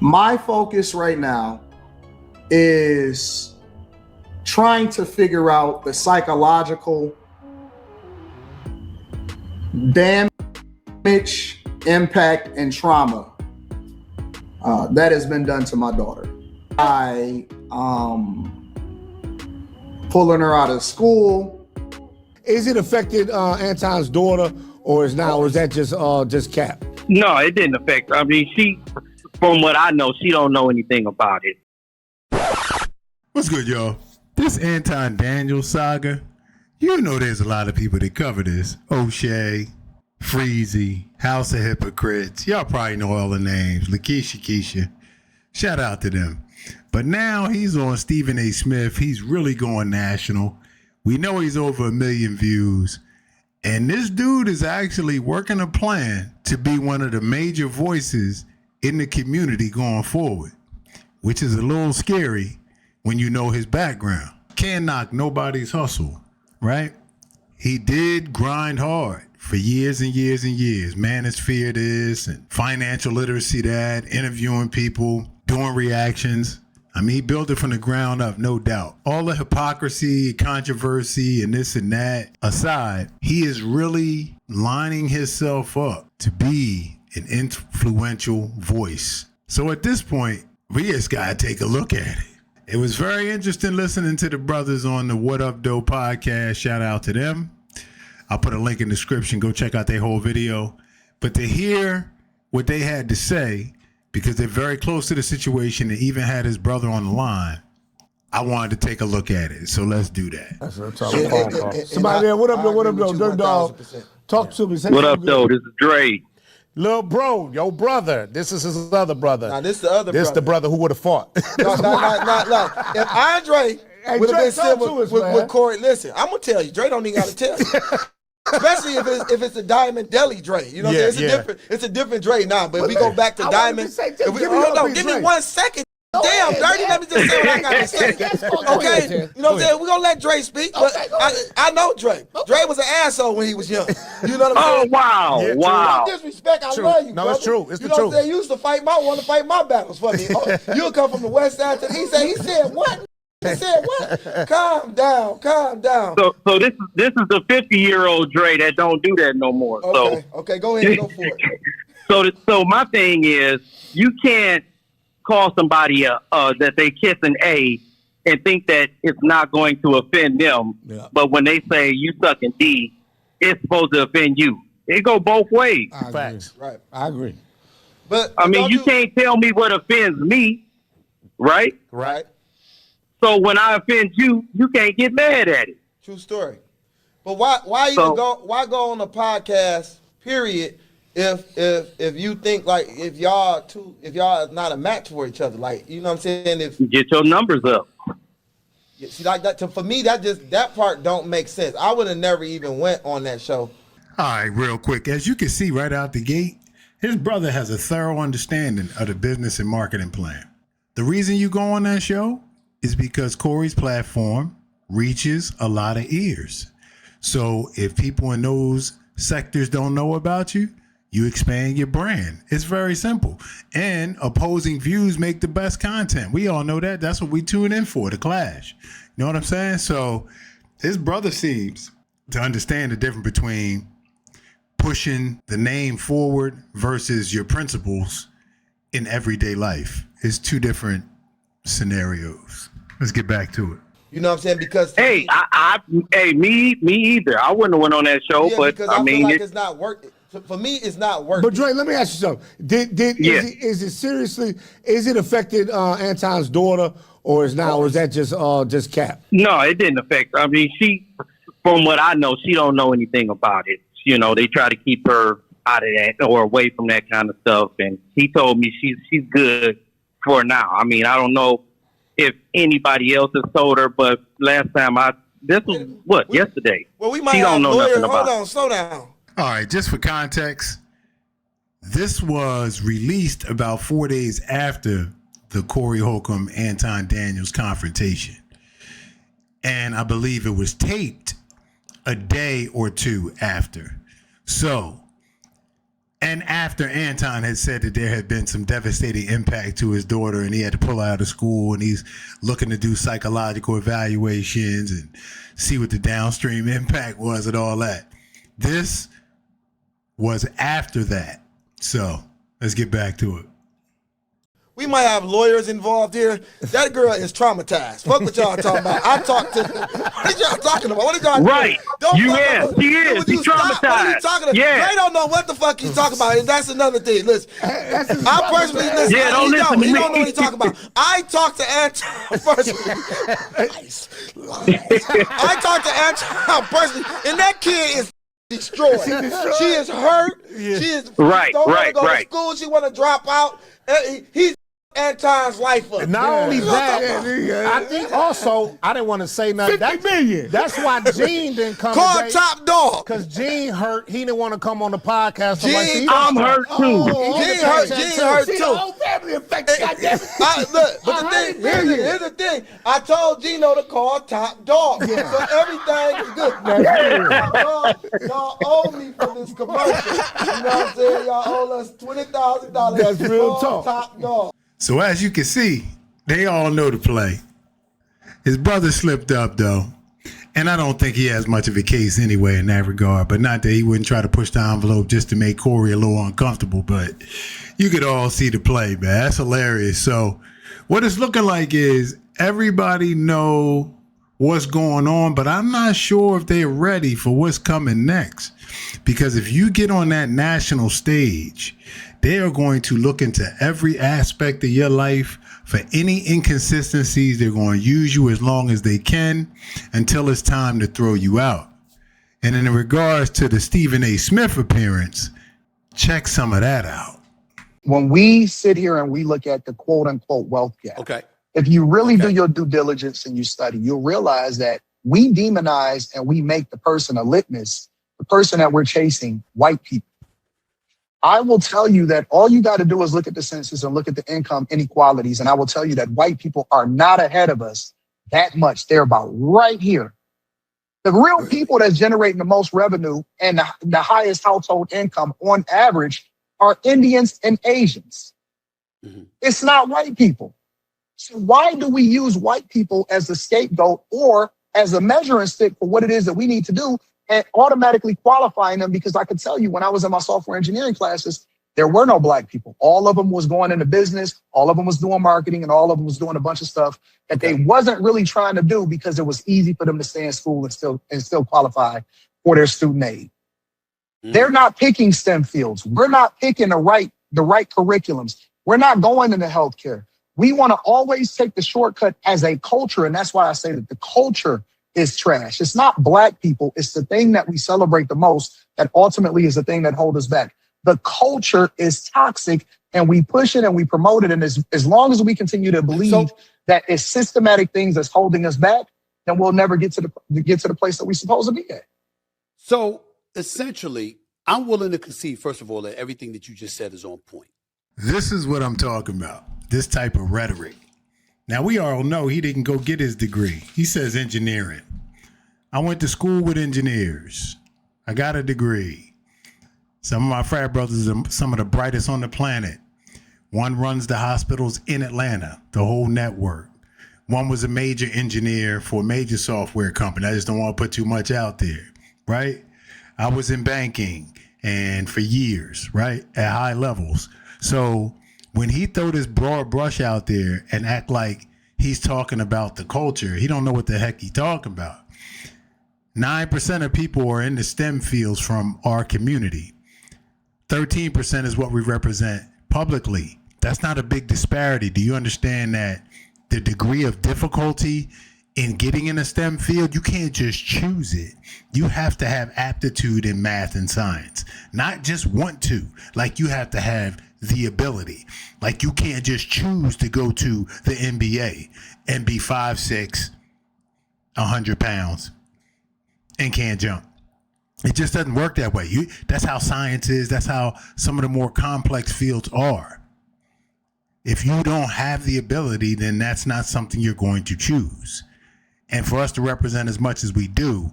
My focus right now is trying to figure out the psychological damage, impact, and trauma that has been done to my daughter. I pulling her out of school. Is it affected Anton's daughter, or is that just cap? No, it didn't affect her. I mean, she, from what I know, she don't know anything about it. What's good, y'all? This Anton Daniels saga, you know there's a lot of people that cover this. O'Shea, Freezy, House of Hypocrites. Y'all probably know all the names. Lakeisha Keisha. Shout out to them. But now he's on Stephen A. Smith. He's really going national. We know he's over 1 million views. And this dude is actually working a plan to be one of the major voices in the community going forward, which is a little scary when you know his background. Can't knock nobody's hustle, right? He did grind hard for years and years and years. Manosphere this and financial literacy that, interviewing people, doing reactions. I mean, he built it from the ground up, no doubt. All the hypocrisy, controversy, and this and that aside, he is really lining himself up to be an influential voice. So at this point, we just gotta take a look at it. It was very interesting listening to the brothers on the Up Doe Podcast. Shout out to them. I'll put a link in the description. Go check out their whole video. But to hear what they had to say, because they're very close to the situation and even had his brother on the line, I wanted to take a look at it. So let's do that. That's what I'm talking about. Somebody there, what up, Dirt Dog? Talk to me. What up, though? This is Dre. Little bro, your brother. This is his other brother. Now, this the other brother. This the brother who would have fought. No. If Andre would have been sitting with Corey, listen, I'm going to tell you, Dre don't even got to tell you. Especially if it's a Diamond Deli Dre. You know what I'm saying? It's a different Dre now. But if we go back to Diamond. Hold on, give me 1 second. Damn, Dirty, let me just say what I got to say. Okay? You know what I'm saying? We're going to let Dre speak, but I know Dre. Dre was an asshole when he was young. You know what I'm saying? Oh, wow. Yeah, wow. No disrespect, I love you, No, brother. it's true. It's you the know truth. What I'm saying? You used to want to fight my battles for me. You'll come from the west side to the east side. He said what? He said what? Calm down. So this is the 50-year-old Dre that don't do that no more. Okay, go ahead and go for it. So my thing is, you can't call somebody that they kissing A and think that it's not going to offend them. Yeah. But when they say you sucking D, it's supposed to offend you. It go both ways. Facts. Right. I agree. But I mean, you can't tell me what offends me, right? Right. So when I offend you, you can't get mad at it. True story. But why go on a podcast, period, if you think like if y'all not a match for each other, like, you know what I'm saying? If get your numbers up. See, like that, for me, that part don't make sense. I would have never even went on that show. All right, real quick. As you can see right out the gate, his brother has a thorough understanding of the business and marketing plan. The reason you go on that show is because Corey's platform reaches a lot of ears. So if people in those sectors don't know about you, you expand your brand. It's very simple. And opposing views make the best content. We all know that. That's what we tune in for, the clash. You know what I'm saying? So his brother seems to understand the difference between pushing the name forward versus your principles in everyday life. It's two different scenarios. Let's get back to it. You know what I'm saying? Because me either. I wouldn't have went on that show, but I mean, feel like it's not working. For me, it's not working. But Dre, let me ask you something. Is it affected Anton's daughter, or is that just cap? No, it didn't affect her. I mean, she, from what I know, she don't know anything about it. You know, they try to keep her out of that or away from that kind of stuff. And he told me she's good for now. I mean, I don't know if anybody else has told her, but last time yesterday. Well, we might she have don't know lawyers. nothing about Hold on, slow down. All right, just for context, this was released about 4 days after the Corey Holcomb, Anton Daniels confrontation. And I believe it was taped a day or two after. So And after Anton had said that there had been some devastating impact to his daughter and he had to pull her out of school and he's looking to do psychological evaluations and see what the downstream impact was and all that. This was after that. So let's get back to it. We might have lawyers involved here. That girl is traumatized. Fuck what y'all talking about. I talked to what are y'all talking about? What are y'all right. Don't you is. He is. He's traumatized. What are you talking about? Yeah. They don't know what the fuck he's talking about. And that's another thing. Listen, I personally listen. Yeah, don't listen to me. He don't know what he's talking about. I talked to Anton personally. I talked to Anton personally, and that kid is destroyed. She is hurt. Yeah. She is Right, don't want right, to go right. to school. She want to drop out. He's Anton's life up. Not only that, I think also, I didn't want to say nothing. 50 million. That's why Gene didn't come Call today. Top Dog. Because Gene hurt. He didn't want to come on the podcast. Gene, I'm hurt too. Gene hurt See, too. the whole family affected. Look, but here's the thing. I told Gino to call Top Dog. So everything is good. Y'all owe me for this commercial. You know what I'm saying? Y'all owe us $20,000. That's real talk. Top Dog. So as you can see, they all know the play. His brother slipped up though. And I don't think he has much of a case anyway in that regard, but not that he wouldn't try to push the envelope just to make Corey a little uncomfortable, but you could all see the play, man. That's hilarious. So what it's looking like is everybody know what's going on, but I'm not sure if they're ready for what's coming next. Because if you get on that national stage, they are going to look into every aspect of your life for any inconsistencies. They're going to use you as long as they can until it's time to throw you out. And in regards to the Stephen A. Smith appearance, check some of that out. When we sit here and we look at the quote unquote wealth gap, Okay. if you really do your due diligence and you study, you'll realize that we demonize and we make the person a litmus, the person that we're chasing, white people. I will tell you that all you got to do is look at the census and look at the income inequalities. And I will tell you that white people are not ahead of us that much. They're about right here. The real people that's generating the most revenue and the highest household income on average are Indians and Asians. Mm-hmm. It's not white people. So why do we use white people as the scapegoat or as a measuring stick for what it is that we need to do and automatically qualifying them? Because I could tell you when I was in my software engineering classes, there were no black people. All of them was going into business. All of them was doing marketing and all of them was doing a bunch of stuff that they wasn't really trying to do because it was easy for them to stay in school and still qualify for their student aid. Mm. They're not picking STEM fields. We're not picking the right curriculums. We're not going into healthcare. We want to always take the shortcut as a culture. And that's why I say that the culture is trash. It's not black people. It's the thing that we celebrate the most that ultimately is the thing that holds us back. The culture is toxic and we push it and we promote it. And as long as we continue to believe that it's systematic things that's holding us back, then we'll never get to the place that we're supposed to be at. So essentially, I'm willing to concede, first of all, that everything that you just said is on point. This is what I'm talking about. This type of rhetoric. Now, we all know he didn't go get his degree. He says engineering. I went to school with engineers. I got a degree. Some of my frat brothers are some of the brightest on the planet. One runs the hospitals in Atlanta, the whole network. One was a major engineer for a major software company. I just don't want to put too much out there, right? I was in banking and for years, right, at high levels. So when he throw this broad brush out there and act like he's talking about the culture, he don't know what the heck he's talking about. 9% of people are in the STEM fields from our community. 13% is what we represent publicly. That's not a big disparity. Do you understand that the degree of difficulty in getting in a STEM field, you can't just choose it. You have to have aptitude in math and science, not just want to, like you have to have the ability. Like you can't just choose to go to the NBA and be 5'6", 100 pounds and can't jump. It just doesn't work that way. That's how science is. That's how some of the more complex fields are. If you don't have the ability, then that's not something you're going to choose. And for us to represent as much as we do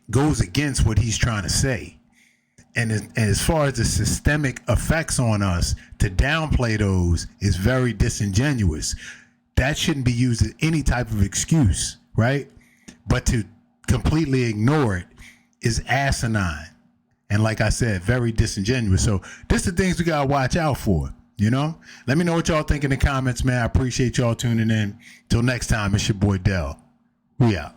goes against what he's trying to say. And as far as the systemic effects on us, to downplay those is very disingenuous. That shouldn't be used as any type of excuse, right? But to completely ignore it is asinine. And like I said, very disingenuous. So this is the things we got to watch out for, you know? Let me know what y'all think in the comments, man. I appreciate y'all tuning in. Till next time, it's your boy Dell. We out.